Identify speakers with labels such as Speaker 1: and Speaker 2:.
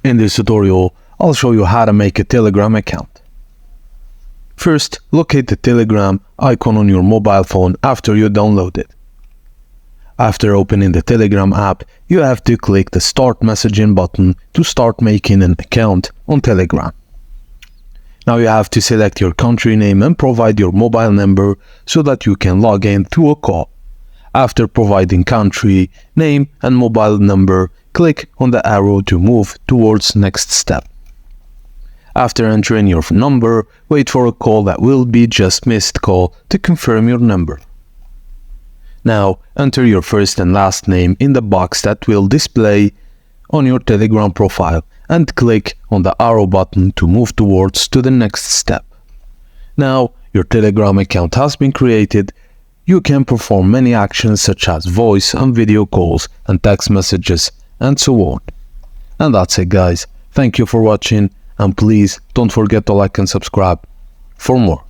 Speaker 1: In this tutorial, I'll show you how to make a Telegram account. First, locate the Telegram icon on your mobile phone after you download it. After opening the Telegram app, you have to click the Start Messaging button to start making an account on Telegram. Now you have to select your country name and provide your mobile number so that you can log in to a call. After providing country, name and mobile number, click on the arrow to move towards next step. After entering your number, wait for a call that will be just missed call to confirm your number. Now enter your first and last name in the box that will display on your Telegram profile and click on the arrow button to move towards to the next step. Now your Telegram account has been created. You can perform many actions such as voice and video calls and text messages and so on. And that's it, guys. Thank you for watching, and please don't forget to like and subscribe for more.